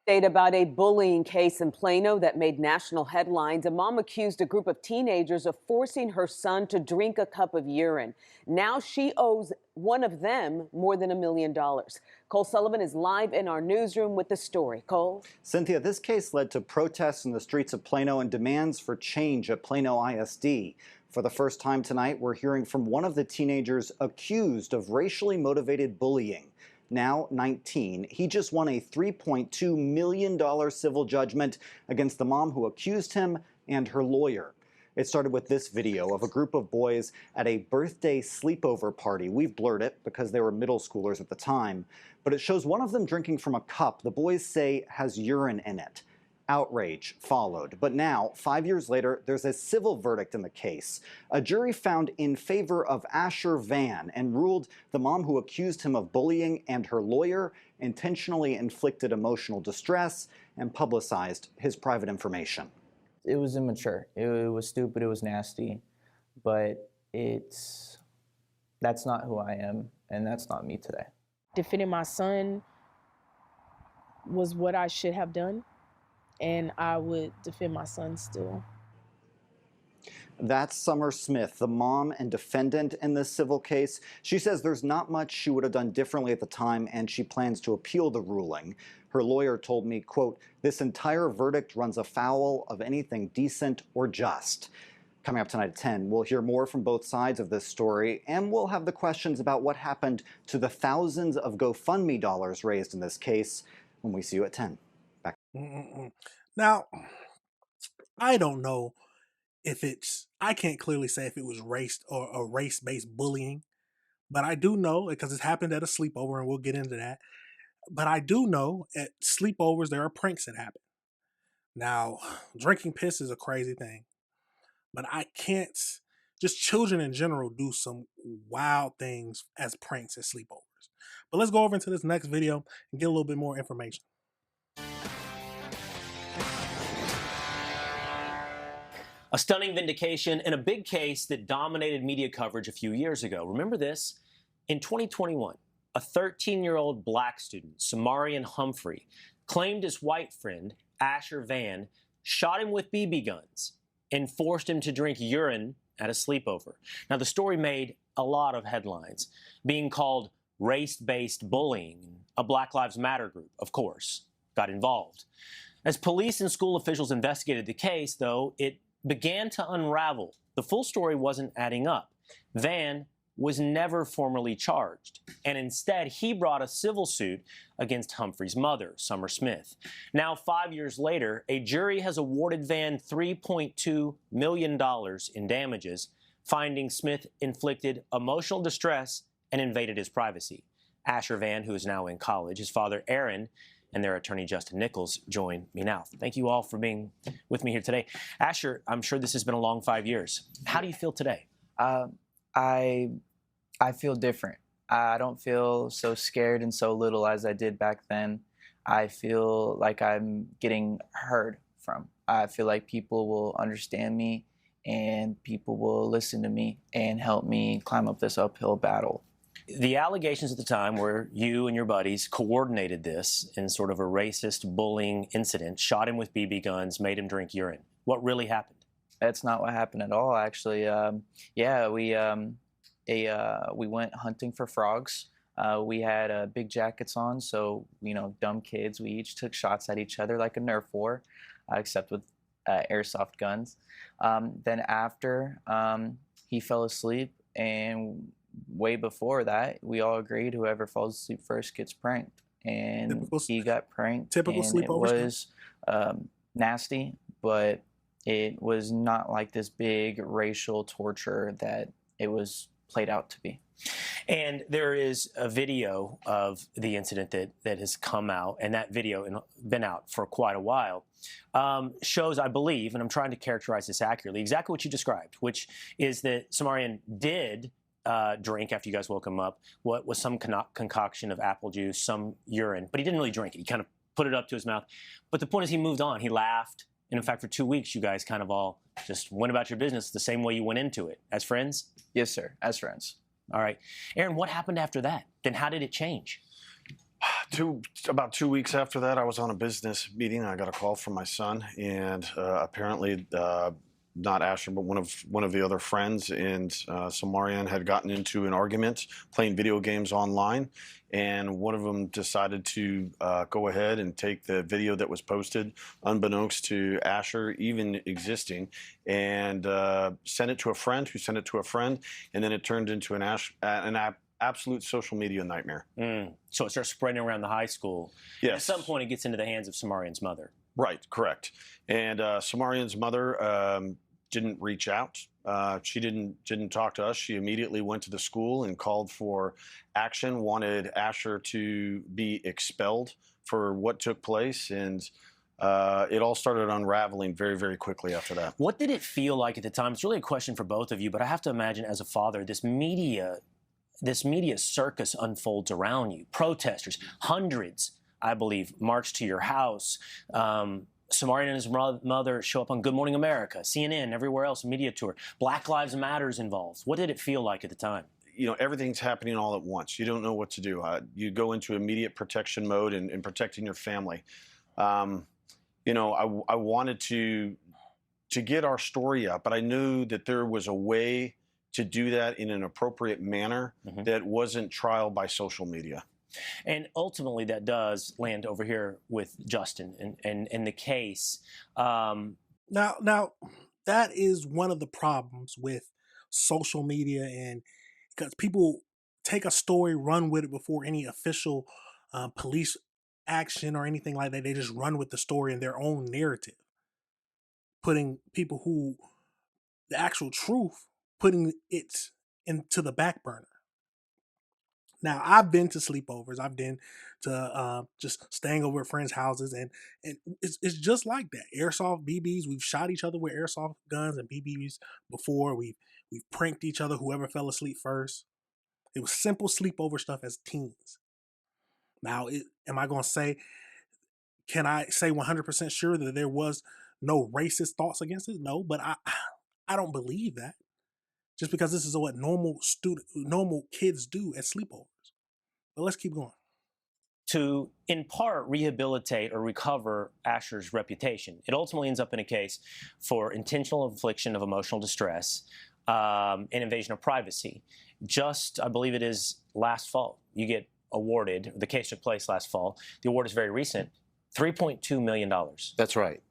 Update about a bullying case in Plano that made national headlines. A mom accused a group of teenagers of forcing her son to drink a cup of urine. Now she owes one of them more than $1 million. Cole Sullivan is live in our newsroom with the story. Cole? Cynthia, this case led to protests in the streets of Plano and demands for change at Plano ISD. For the first time tonight, we're hearing from one of the teenagers accused of racially motivated bullying. Now 19, he just won a $3.2 million civil judgment against the mom who accused him and her lawyer. It started with this video of a group of boys at a birthday sleepover party. We've blurred it because they were middle schoolers at the time, but it shows one of them drinking from a cup the boys say has urine in it. Outrage followed, but now, 5 years later, there's a civil verdict in the case. A jury found in favor of Asher Van and ruled the mom who accused him of bullying and her lawyer intentionally inflicted emotional distress and publicized his private information. It was immature. It was stupid. It was nasty, but that's not who I am, and that's not me today. Defending my son was what I should have done, and I would defend my son still. That's Summer Smith, the mom and defendant in this civil case. She says there's not much she would have done differently at the time, and she plans to appeal the ruling. Her lawyer told me, quote, "This entire verdict runs afoul of anything decent or just." Coming up tonight at 10, we'll hear more from both sides of this story, and we'll have the questions about what happened to the thousands of GoFundMe dollars raised in this case when we see you at 10. Back. Now, I don't know if I can't clearly say if it was race or a race-based bullying, but I do know, because it's happened at a sleepover, and we'll get into that, but I do know at sleepovers there are pranks that happen. Now, drinking piss is a crazy thing, but I can't, just children in general do some wild things as pranks at sleepovers. But let's go over into this next video and get a little bit more information. A stunning vindication in a big case that dominated media coverage a few years ago. Remember this? In 2021, a 13-year-old black student, Samarian Humphrey, claimed his white friend, Asher Van, shot him with BB guns and forced him to drink urine at a sleepover. Now, the story made a lot of headlines, being called race-based bullying. A Black Lives Matter group, of course, got involved. As police and school officials investigated the case, though, it began to unravel. The full story wasn't adding up. Van was never formally charged, and instead he brought a civil suit against Humphrey's mother, Summer Smith. Now, 5 years later, a jury has awarded Van $3.2 million in damages, finding Smith inflicted emotional distress and invaded his privacy. Asher Van, who is now in college, his father, Aaron, and their attorney, Justin Nichols, join me now. Thank you all for being with me here today. Asher, I'm sure this has been a long 5 years. How do you feel today? I feel different. I don't feel so scared and so little as I did back then. I feel like I'm getting heard from. I feel like people will understand me and people will listen to me and help me climb up this uphill battle. The allegations at the time were you and your buddies coordinated this in sort of a racist bullying incident, shot him with BB guns, made him drink urine. What really happened? That's not what happened at all, actually. We went hunting for frogs. We had big jackets on, so, dumb kids. We each took shots at each other like a Nerf war, except with airsoft guns. Then after, he fell asleep, and way before that, we all agreed whoever falls asleep first gets pranked. And he got pranked. Typical sleepover. It was nasty, but it was not like this big racial torture that it was played out to be. And there is a video of the incident that has come out, and that video been out for quite a while, shows, I believe, and I'm trying to characterize this accurately, exactly what you described, which is that Samarian did drink after you guys woke him up, what was some concoction of apple juice, some urine, but he didn't really drink it. He kind of put it up to his mouth. But the point is he moved on. He laughed. And in fact, for 2 weeks, you guys kind of all just went about your business the same way you went into it. As friends? Yes, sir. As friends. All right. Aaron, what happened after that? Then how did it change? About 2 weeks after that, I was on a business meeting. I got a call from my son, and apparently, not Asher, but one of the other friends and Samarian had gotten into an argument playing video games online, and one of them decided to go ahead and take the video that was posted, unbeknownst to Asher even existing, and send it to a friend who sent it to a friend, and then it turned into an absolute social media nightmare. So it starts spreading around the high school. And at Yes. some point, it gets into the hands of Samarian's mother. Right, correct. And Samarian's mother didn't reach out. She didn't talk to us. She immediately went to the school and called for action, wanted Asher to be expelled for what took place, and it all started unraveling very, very quickly after that. What did it feel like at the time? It's really a question for both of you, but I have to imagine as a father, this media circus unfolds around you. Protesters, hundreds, I believe, march to your house. Samarian and his mother show up on Good Morning America, CNN, everywhere else, media tour. Black Lives Matter's involved. What did it feel like at the time? Everything's happening all at once. You don't know what to do. You go into immediate protection mode and protecting your family. I wanted to get our story out, but I knew that there was a way to do that in an appropriate manner that wasn't trial by social media. And ultimately, that does land over here with Justin and the case. Now, that is one of the problems with social media, and because people take a story, run with it before any official police action or anything like that. They just run with the story in their own narrative, putting people who the actual truth, putting it into the back burner. Now, I've been to sleepovers. I've been to just staying over at friends' houses, and it's just like that. Airsoft BBs. We've shot each other with airsoft guns and BBs before. We've pranked each other. Whoever fell asleep first. It was simple sleepover stuff as teens. Now, am I going to say? Can I say 100% sure that there was no racist thoughts against it? No, but I don't believe that. Just because this is what normal kids do at sleepovers. But let's keep going. To, in part, rehabilitate or recover Asher's reputation. It ultimately ends up in a case for intentional infliction of emotional distress and invasion of privacy. Just, I believe it is last fall, you get awarded, the case took place last fall, the award is very recent, $3.2 million. That's right.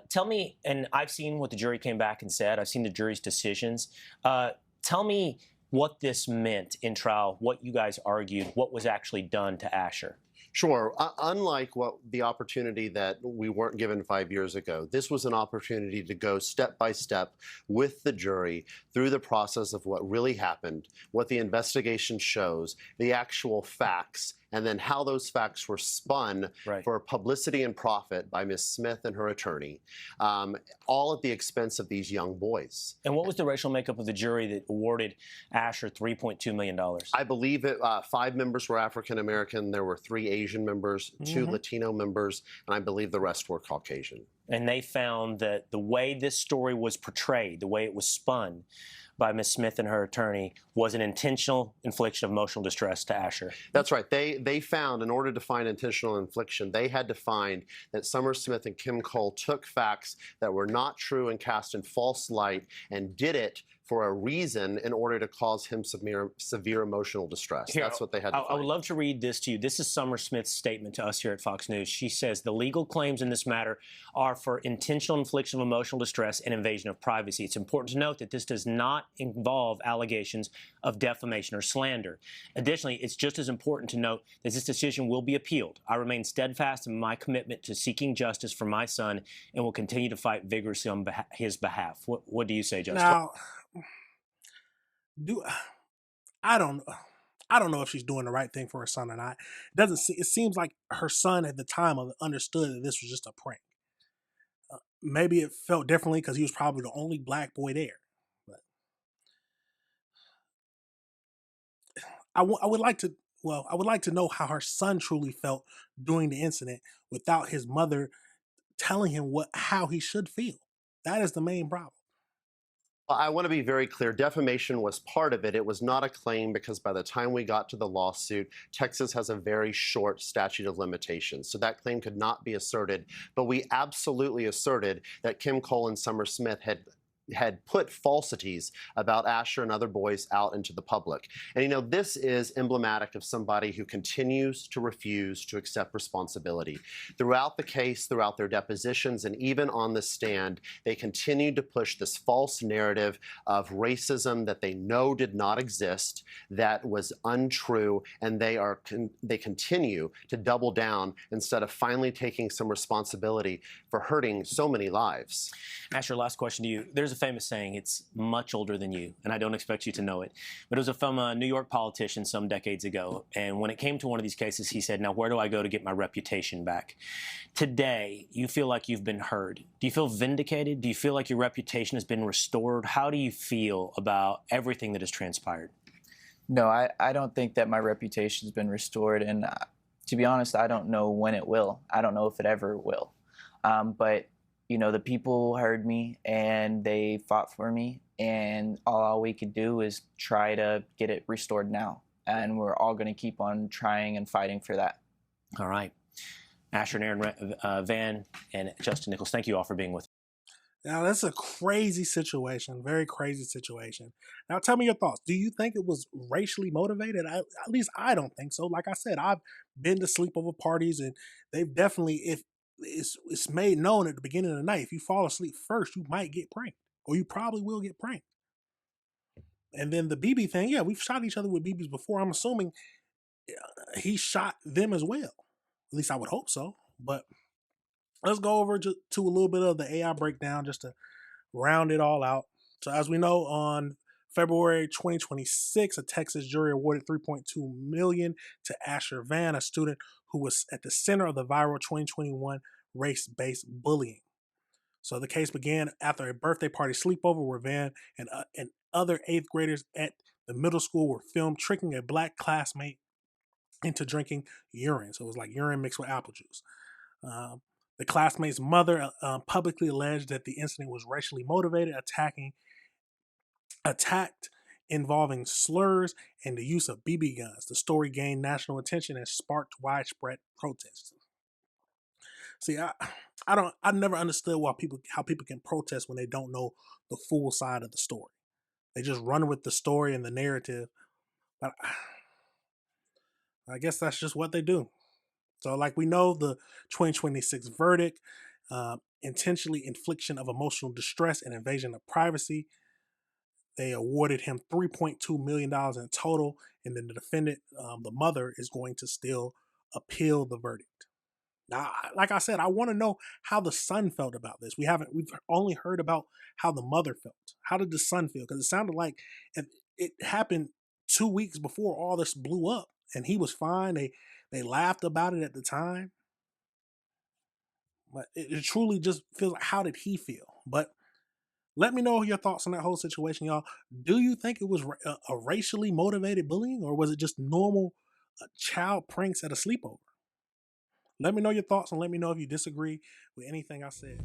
Tell me, and I've seen what the jury came back and said, I've seen the jury's decisions. Tell me what this meant in trial, what you guys argued, what was actually done to Asher. Sure. Unlike the opportunity that we weren't given 5 years ago, this was an opportunity to go step by step with the jury through the process of what really happened, what the investigation shows, the actual facts, and then how those facts were spun for publicity and profit by Ms. Smith and her attorney, all at the expense of these young boys. And what was the racial makeup of the jury that awarded Asher $3.2 million? I believe 5 members were African American. There were 3 Asian members, 2 Latino members, and I believe the rest were Caucasian. And they found that the way this story was portrayed, the way it was spun by Ms. Smith and her attorney, was an intentional infliction of emotional distress to Asher. That's right. They found, in order to find intentional infliction, they had to find that Summer Smith and Kim Cole took facts that were not true and cast in false light and did it for a reason in order to cause him severe emotional distress. Here, that's what they had to find. I would love to read this to you. This is Summer Smith's statement to us here at Fox News. She says, the legal claims in this matter are for intentional infliction of emotional distress and invasion of privacy. It's important to note that this does not involve allegations of defamation or slander. Additionally, it's just as important to note that this decision will be appealed. I remain steadfast in my commitment to seeking justice for my son and will continue to fight vigorously on his behalf. What do you say, Justin? Now, I don't know if she's doing the right thing for her son or not. It seems like her son at the time understood that this was just a prank. Maybe it felt differently because he was probably the only black boy there. But I would like to know how her son truly felt during the incident without his mother telling him how he should feel. That is the main problem. I want to be very clear. Defamation was part of it. It was not a claim because by the time we got to the lawsuit, Texas has a very short statute of limitations. So that claim could not be asserted. But we absolutely asserted that Kim Cole and Summer Smith had put falsities about Asher and other boys out into the public. And you know, this is emblematic of somebody who continues to refuse to accept responsibility. Throughout the case, throughout their depositions, and even on the stand, they continued to push this false narrative of racism that they know did not exist, that was untrue, and they continue to double down instead of finally taking some responsibility for hurting so many lives. Asher, last question to you. There's a famous saying, it's much older than you, and I don't expect you to know it. But it was from a New York politician some decades ago, and when it came to one of these cases, he said, now where do I go to get my reputation back? Today, you feel like you've been heard. Do you feel vindicated? Do you feel like your reputation has been restored? How do you feel about everything that has transpired? No, I don't think that my reputation's been restored, and to be honest, I don't know when it will. I don't know if it ever will. But you know, the people heard me and they fought for me, and all we could do is try to get it restored now. And we're all going to keep on trying and fighting for that. All right. Asher and Aaron Van and Justin Nichols, thank you all for being with us. Now, that's a crazy situation, very crazy situation. Now, tell me your thoughts. Do you think it was racially motivated? At least I don't think so. Like I said, I've been to sleepover parties, and they've definitely, if it's made known at the beginning of the night, if you fall asleep first, you might get pranked, or you probably will get pranked. And then the BB thing, yeah, we've shot each other with BBs before. I'm assuming he shot them as well. At least I would hope so. But let's go over to a little bit of the AI breakdown just to round it all out. So as we know, on February 2026, a Texas jury awarded $3.2 million to Asher Van, a student who was at the center of the viral 2021 race-based bullying. So the case began after a birthday party sleepover where Van and other 8th graders at the middle school were filmed tricking a black classmate into drinking urine. So it was like urine mixed with apple juice. The classmate's mother publicly alleged that the incident was racially motivated, attacked involving slurs and the use of BB guns. The story gained national attention and sparked widespread protests. See, I never understood how people can protest when they don't know the full side of the story. They just run with the story and the narrative, but I guess that's just what they do. So, like we know, the 2026 verdict, intentionally infliction of emotional distress and invasion of privacy. They awarded him $3.2 million in total, and then the defendant, the mother, is going to still appeal the verdict. Now, like I said, I want to know how the son felt about this. We've only heard about how the mother felt. How did the son feel? Because it sounded like it happened 2 weeks before all this blew up, and he was fine. They laughed about it at the time. But it truly just feels like, how did he feel? But let me know your thoughts on that whole situation, y'all. Do you think it was a racially motivated bullying, or was it just normal child pranks at a sleepover? Let me know your thoughts, and let me know if you disagree with anything I said.